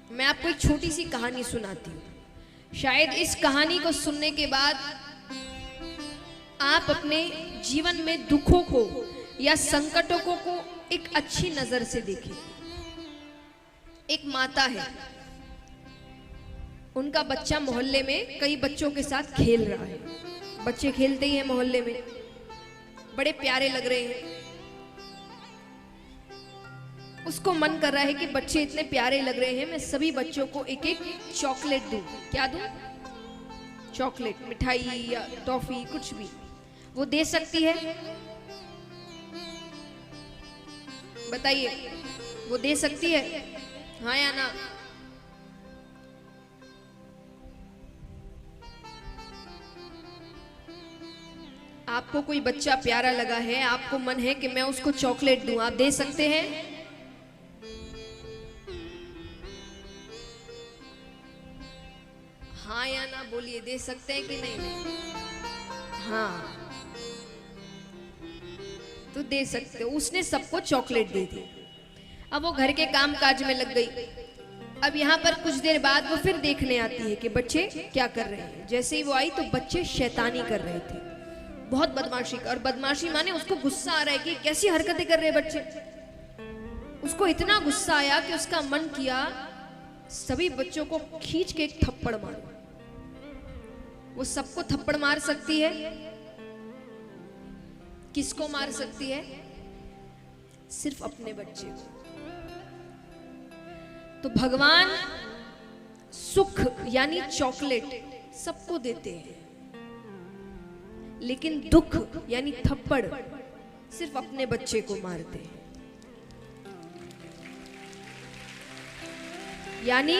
मैं आपको एक छोटी सी कहानी सुनाती हूँ। शायद इस कहानी को सुनने के बाद आप अपने जीवन में दुखों को या संकटों को एक अच्छी नजर से देखें। एक माता है, उनका बच्चा मोहल्ले में कई बच्चों के साथ खेल रहा है। बच्चे खेलते ही हैं मोहल्ले में, बड़े प्यारे लग रहे हैं। उसको मन कर रहा है कि बच्चे इतने प्यारे लग रहे हैं, मैं सभी बच्चों को एक एक चॉकलेट दूं। क्या दूं? चॉकलेट, मिठाई या टॉफी, कुछ भी वो दे सकती है। बताइए, वो दे सकती है? हाँ या ना? आपको कोई बच्चा प्यारा लगा है, आपको मन है कि मैं उसको चॉकलेट दूं, आप दे सकते हैं? हाँ या ना बोलिए, दे सकते हैं कि नहीं? हाँ, तो दे सकते हो। उसने सबको चॉकलेट दे दी। अब वो घर के काम काज में लग गई। अब यहाँ पर कुछ देर बाद वो फिर देखने आती है कि बच्चे क्या कर रहे हैं। जैसे ही वो आई तो बच्चे शैतानी कर रहे थे, बहुत बदमाशी कर। और बदमाशी माने उसको गुस्सा आ रहा है कि कैसी हरकतें कर रहे हैं बच्चे। उसको इतना गुस्सा आया कि उसका मन किया सभी बच्चों को खींच के एक थप्पड़ मारो। वो सबको थप्पड़ मार सकती है? किसको मार सकती है? सिर्फ अपने बच्चे को। तो भगवान सुख यानी चॉकलेट सबको देते हैं, लेकिन दुख यानी थप्पड़ सिर्फ अपने बच्चे को मारते हैं। यानी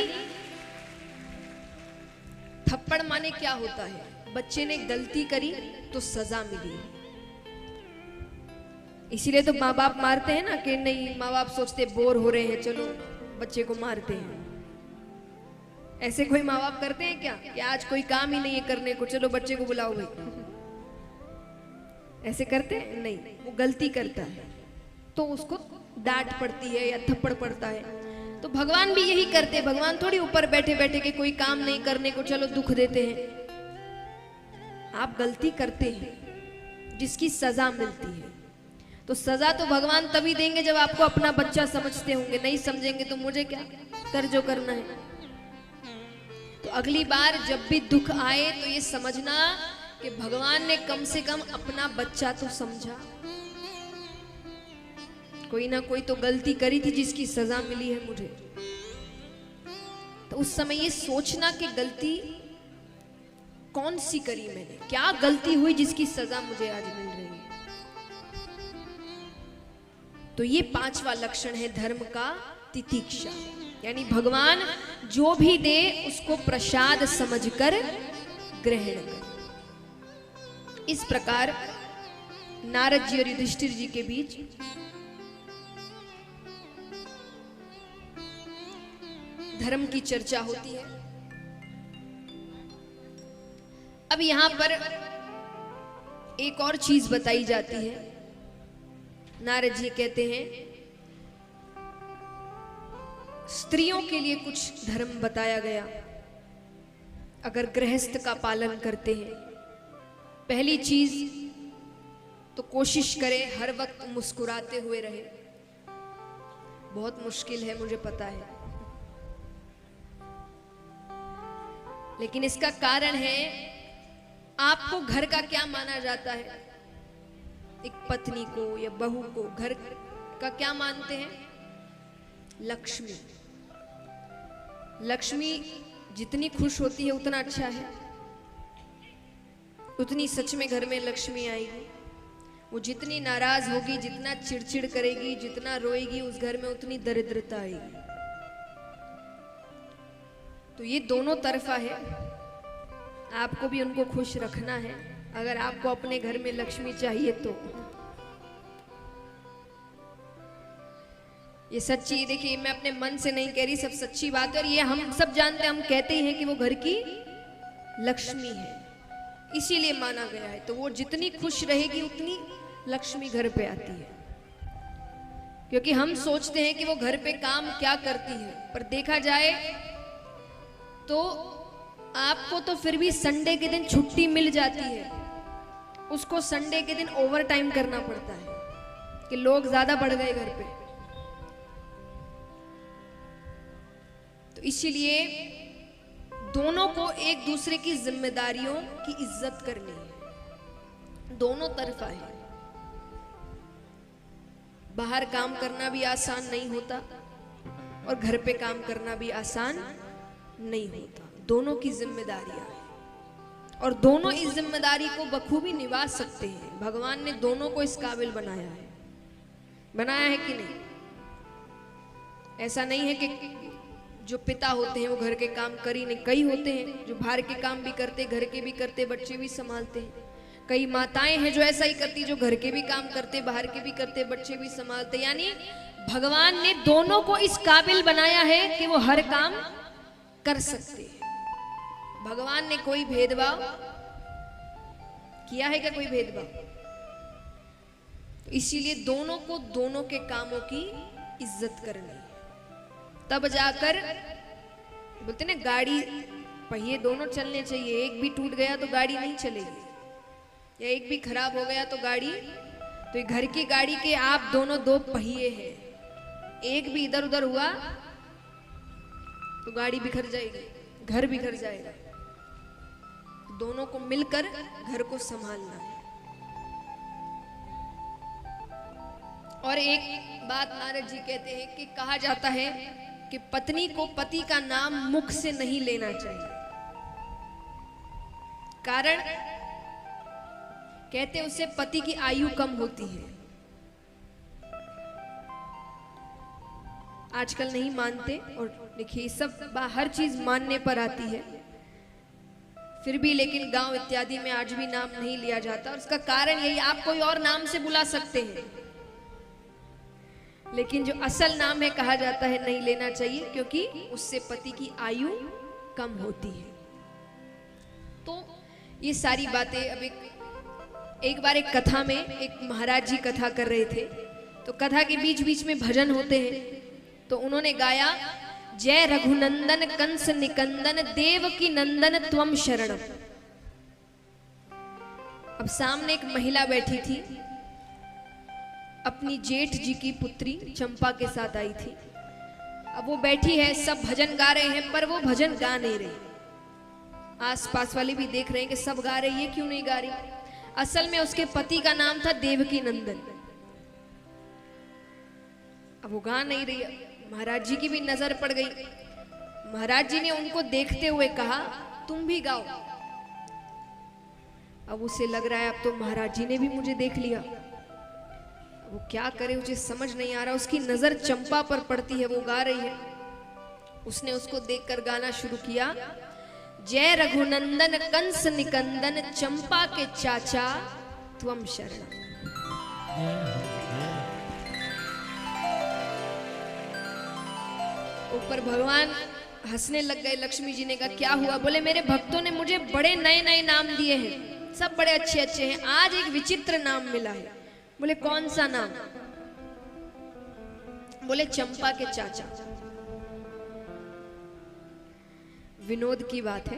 थप्पड़ माने क्या होता है? बच्चे ने गलती करी तो सजा मिली। इसीलिए तो माँ बाप मारते हैं ना, कि नहीं, माँ बाप सोचते बोर हो रहे हैं, चलो बच्चे को मारते हैं। ऐसे कोई माँ बाप करते हैं क्या कि आज कोई काम ही नहीं है करने को, चलो बच्चे को बुलाओ भाई? ऐसे करते हैं? नहीं। वो गलती करता है तो उसको डांट पड़ती है या थप्पड़ पड़ता है। तो भगवान भी यही करते। भगवान थोड़ी ऊपर बैठे बैठे के कोई काम नहीं करने को चलो दुख देते हैं। आप गलती करते हैं जिसकी सजा मिलती है, तो सजा तो भगवान तभी देंगे जब आपको अपना बच्चा समझते होंगे। नहीं समझेंगे तो मुझे क्या, कर जो करना है। तो अगली बार जब भी दुख आए तो ये समझना कि भगवान ने कम से कम अपना बच्चा तो समझा। कोई ना कोई तो गलती करी थी जिसकी सजा मिली है मुझे। तो उस समय ये सोचना कि गलती कौन सी करी मैंने, क्या गलती हुई जिसकी सजा मुझे आज मिल रही है। तो ये पांचवा लक्षण है धर्म का, तितिक्षा। यानी भगवान जो भी दे उसको प्रसाद समझकर ग्रहण कर। इस प्रकार नारद जी और युधिष्ठिर जी के बीच धर्म की चर्चा होती है। अब यहां पर एक और चीज बताई जाती है। नारद जी कहते हैं स्त्रियों के लिए कुछ धर्म बताया गया। अगर गृहस्थ का पालन करते हैं, पहली चीज तो कोशिश करें हर वक्त मुस्कुराते हुए रहे। बहुत मुश्किल है, मुझे पता है, लेकिन इसका कारण है आपको घर का क्या माना जाता है। एक पत्नी को या बहू को घर का क्या मानते हैं? लक्ष्मी। लक्ष्मी जितनी खुश होती है उतना अच्छा है, उतनी सच में घर में लक्ष्मी आएगी। वो जितनी नाराज होगी, जितना चिड़चिड़ करेगी, जितना रोएगी, उस घर में उतनी दरिद्रता आएगी। तो ये दोनों तरफा है। आपको भी उनको खुश रखना है अगर आपको अपने घर में लक्ष्मी चाहिए तो। ये सच्ची, देखिए मैं अपने मन से नहीं कह रही, सब सच्ची बात है। और ये हम सब जानते हैं, हम कहते हैं कि वो घर की लक्ष्मी है, इसीलिए माना गया है। तो वो जितनी खुश रहेगी उतनी लक्ष्मी घर पे आती है। क्योंकि हम सोचते हैं कि वो घर पे काम क्या करती है, पर देखा जाए तो आपको तो फिर भी संडे के दिन छुट्टी मिल जाती है, उसको संडे के दिन ओवर टाइम करना पड़ता है कि लोग ज्यादा बढ़ गए घर पे। तो इसीलिए दोनों को एक दूसरे की जिम्मेदारियों की इज्जत करनी है, दोनों तरफा है। बाहर काम करना भी आसान नहीं होता और घर पे काम करना भी आसान नहीं होता, दोनों की जिम्मेदारियां हैं और दोनों इस जिम्मेदारी को बखूबी निभा सकते हैं। भगवान ने दोनों को इस काबिल बनाया है कि नहीं? ऐसा नहीं है कि जो पिता होते हैं वो घर के काम कर ही नहीं, कई होते हैं जो बाहर के काम भी करते, घर के भी करते, बच्चे भी संभालते हैं। कई माताएं हैं जो ऐसा ही करती, जो घर के भी काम करते, बाहर के भी करते, बच्चे भी संभालते। यानी भगवान ने दोनों को इस काबिल बनाया है कि वो हर काम कर सकते हैं। भगवान ने कोई भेदभाव किया है क्या? कोई भेदभाव? तो इसीलिए दोनों को दोनों के कामों की इज्जत करनी है, तब जाकर बोलते ना गाड़ी पहिए दोनों चलने चाहिए। एक भी टूट गया तो गाड़ी नहीं चलेगी, या एक भी खराब हो गया तो गाड़ी, तो घर की गाड़ी के आप दोनों दो पहिए हैं, एक भी इधर उधर हुआ तो गाड़ी बिखर जाएगी, घर बिखर जाएगा। दोनों को मिलकर घर को संभालना है। और एक बात नारद जी कहते हैं कि कहा जाता है कि पत्नी को पति का नाम मुख से नहीं लेना चाहिए। कारण कहते उससे पति की आयु कम होती है। आजकल नहीं मानते, और देखिए सब हर चीज मानने पर आती है, फिर भी लेकिन गांव इत्यादि में आज भी नाम नहीं लिया जाता। और उसका कारण यही, आप कोई और नाम से बुला सकते हैं, लेकिन जो असल नाम है कहा जाता है नहीं लेना चाहिए, क्योंकि उससे पति की आयु कम होती है। तो ये सारी बातें अब एक बार एक कथा में एक महाराज जी कथा कर रहे थे, तो कथा के बीच बीच में भजन होते हैं, तो उन्होंने गाया जय रघुनंदन कंस निकंदन देवकी नंदन त्वम शरणम। अब सामने एक महिला बैठी थी, अपनी जेठ जी की पुत्री चंपा के साथ आई थी। अब वो बैठी है, सब भजन गा रहे हैं, पर वो भजन गा नहीं रही। आसपास वाले भी देख रहे हैं कि सब गा रही है, क्यों नहीं गा रही? असल में उसके पति का नाम था देवकी नंदन। अब वो गा नहीं रही, महाराज जी की भी नजर पड़ गई। महाराज जी ने उनको देखते हुए कहा तुम भी गाओ। अब उसे लग रहा है अब तो महाराज जी ने भी मुझे देख लिया, वो क्या करे मुझे समझ नहीं आ रहा। उसकी नजर चंपा पर पड़ती है, वो गा रही है। उसने उसको देखकर गाना शुरू किया जय रघुनंदन कंस निकंदन चंपा के चाचा त्वम शरण। ऊपर भगवान हंसने लग गए। लक्ष्मी जी ने कहा क्या हुआ? बोले मेरे भक्तों ने मुझे बड़े नए नए नाम दिए हैं, सब बड़े अच्छे अच्छे हैं, आज एक विचित्र नाम मिला है। बोले कौन सा नाम? बोले चंपा के चाचा। विनोद की बात है,